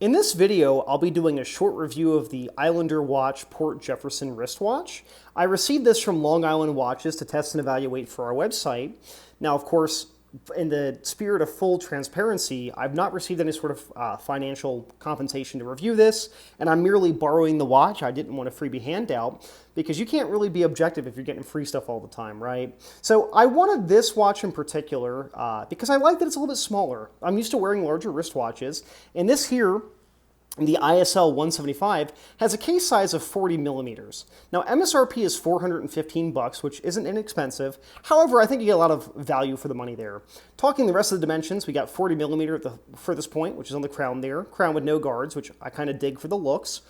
In this video, I'll be doing a short review of the Islander Watch Port Jefferson wristwatch. I received this from Long Island Watches to test and evaluate for our website. Now, of course, in the spirit of full transparency, I've not received any sort of financial compensation to review this, and I'm merely borrowing the watch. I didn't want a freebie handout because you can't really be objective if you're getting free stuff all the time, right? So I wanted this watch in particular because I like that it's a little bit smaller. I'm used to wearing larger wristwatches, and this here, the ISL 175, has a case size of 40 millimeters. Now, MSRP is $415, which isn't inexpensive. However, I think you get a lot of value for the money there. Talking the rest of the dimensions, we got 40 millimeter at the furthest point, which is on the crown there. Crown with no guards, which I kind of dig for the looks.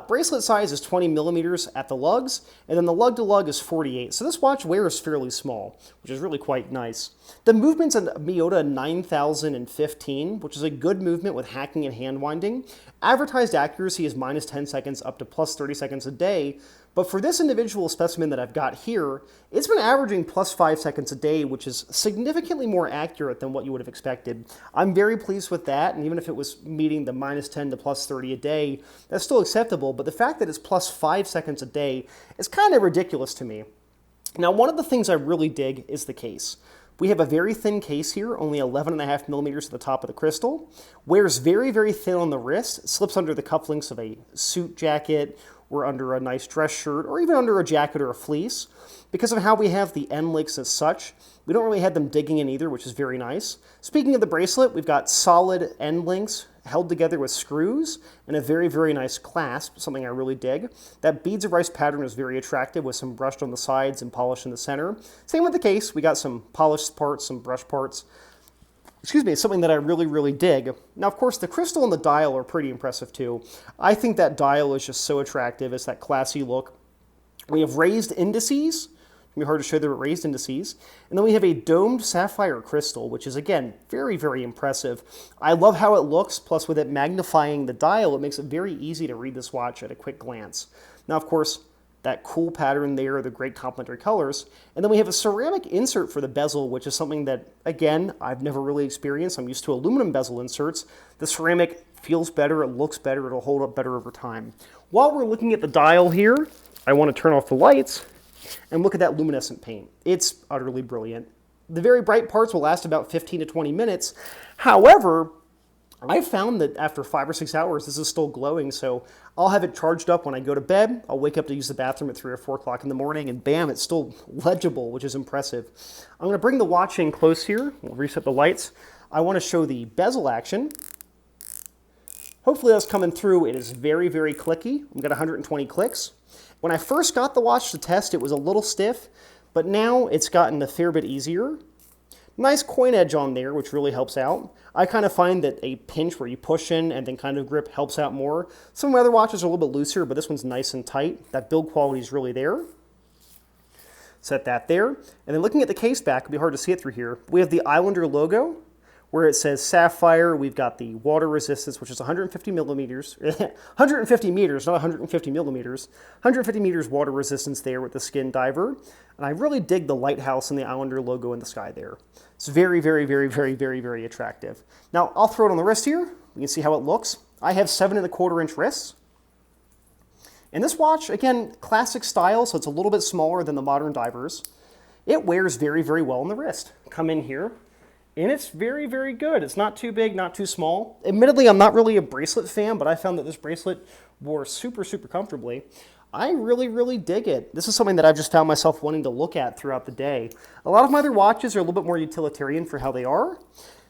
Bracelet size is 20 millimeters at the lugs, and then the lug-to-lug is 48. So this watch wears fairly small, which is really quite nice. The movement's a Miyota 9015, which is a good movement with hacking and hand winding. Advertised accuracy is minus 10 seconds up to plus 30 seconds a day, but for this individual specimen that I've got here, it's been averaging plus 5 seconds a day, which is significantly more accurate than what you would have expected. I'm very pleased with that, and even if it was meeting the minus 10 to plus 30 a day, that's still acceptable, but the fact that it's plus 5 seconds a day is kind of ridiculous to me. Now, one of the things I really dig is the case. We have a very thin case here, only 11.5 millimeters at the top of the crystal. Wears very, very thin on the wrist. Slips under the cufflinks of a suit jacket or under a nice dress shirt or even under a jacket or a fleece. Because of how we have the end links as such, we don't really have them digging in either, which is very nice. Speaking of the bracelet, we've got solid end links held together with screws and a very, very nice clasp, something I really dig. That beads of rice pattern is very attractive with some brushed on the sides and polished in the center. Same with the case. We got some polished parts, some brush parts. Excuse me, something that I really, really dig. Now, of course, the crystal and the dial are pretty impressive too. I think that dial is just so attractive. It's that classy look. We have raised indices. It's going to be hard to show the raised indices. And then we have a domed sapphire crystal, which is, again, very, very impressive. I love how it looks, plus with it magnifying the dial, it makes it very easy to read this watch at a quick glance. Now, of course, that cool pattern there, the great complementary colors. And then we have a ceramic insert for the bezel, which is something that, again, I've never really experienced. I'm used to aluminum bezel inserts. The ceramic feels better, it looks better, it'll hold up better over time. While we're looking at the dial here, I want to turn off the lights and look at that luminescent paint. It's utterly brilliant. The very bright parts will last about 15 to 20 minutes. However, I found that after 5 or 6 hours, this is still glowing, so I'll have it charged up when I go to bed. I'll wake up to use the bathroom at 3 or 4 o'clock in the morning, and bam, it's still legible, which is impressive. I'm going to bring the watch in close here. We'll reset the lights. I want to show the bezel action. Hopefully that's coming through. It is very, very clicky. We've got 120 clicks. When I first got the watch to test, it was a little stiff, but now it's gotten a fair bit easier. Nice coin edge on there, which really helps out. I kind of find that a pinch where you push in and then kind of grip helps out more. Some of my other watches are a little bit looser, but this one's nice and tight. That build quality is really there. Set that there. And then looking at the case back, it'll be hard to see it through here. We have the Islander logo, where it says sapphire. We've got the water resistance, which is 150 millimeters, 150 meters, not 150 millimeters, 150 meters water resistance there with the skin diver. And I really dig the lighthouse and the Islander logo in the sky there. It's very, very, very, very, very, very attractive. Now, I'll throw it on the wrist here. You can see how it looks. I have 7¼ inch wrists. And this watch, again, classic style, so it's a little bit smaller than the modern divers. It wears very, very well on the wrist. Come in here. And it's very, very good. It's not too big, not too small. Admittedly, I'm not really a bracelet fan, but I found that this bracelet wore super, super comfortably. I really, really dig it. This is something that I've just found myself wanting to look at throughout the day. A lot of my other watches are a little bit more utilitarian for how they are.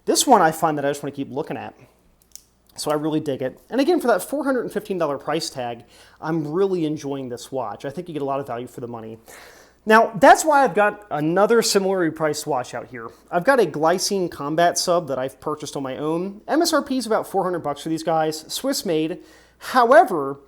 This one I find that I just want to keep looking at. So I really dig it. And again, for that $415 price tag, I'm really enjoying this watch. I think you get a lot of value for the money. Now, that's why I've got another similarly priced watch out here. I've got a Glycine Combat sub that I've purchased on my own. MSRP is about $400 for these guys, Swiss made. However,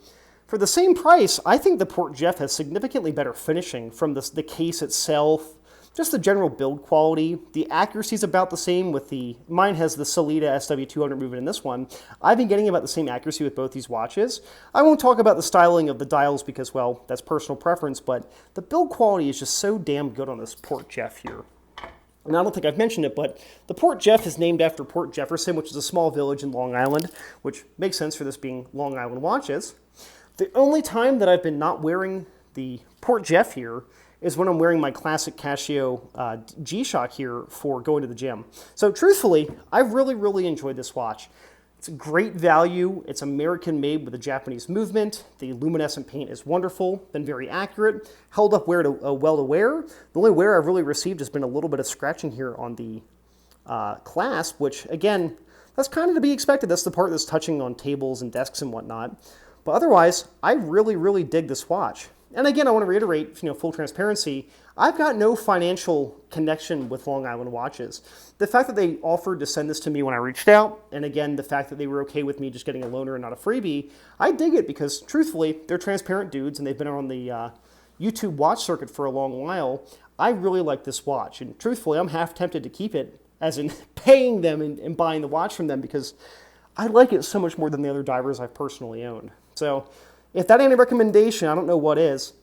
for the same price, I think the Port Jeff has significantly better finishing from the case itself, just the general build quality. The accuracy is about the same with mine has the Sellita SW200 movement in this one. I've been getting about the same accuracy with both these watches. I won't talk about the styling of the dials because, well, that's personal preference, but the build quality is just so damn good on this Port Jeff here. And I don't think I've mentioned it, but the Port Jeff is named after Port Jefferson, which is a small village in Long Island, which makes sense for this being Long Island watches. The only time that I've been not wearing the Port Jeff here is when I'm wearing my classic Casio G-Shock here for going to the gym. So truthfully, I've really enjoyed this watch. It's a great value. It's American made with a Japanese movement. The luminescent paint is wonderful, been very accurate, held up well to wear. The only wear I've really received has been a little bit of scratching here on the clasp, which again, that's kind of to be expected. That's the part that's touching on tables and desks and whatnot. But otherwise, I really dig this watch. And again, I want to reiterate, full transparency, I've got no financial connection with Long Island watches. The fact that they offered to send this to me when I reached out, and again, the fact that they were okay with me just getting a loaner and not a freebie, I dig it because, truthfully, they're transparent dudes and they've been on the YouTube watch circuit for a long while. I really like this watch, and truthfully, I'm half tempted to keep it, as in paying them and buying the watch from them, because I like it so much more than the other divers I've personally owned. So, if that ain't a recommendation, I don't know what is.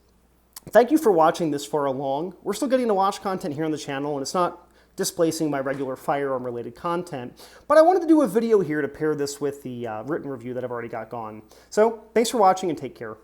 Thank you for watching this far along. We're still getting to watch content here on the channel, and it's not displacing my regular firearm-related content. But I wanted to do a video here to pair this with the written review that I've already got gone. So, thanks for watching and take care.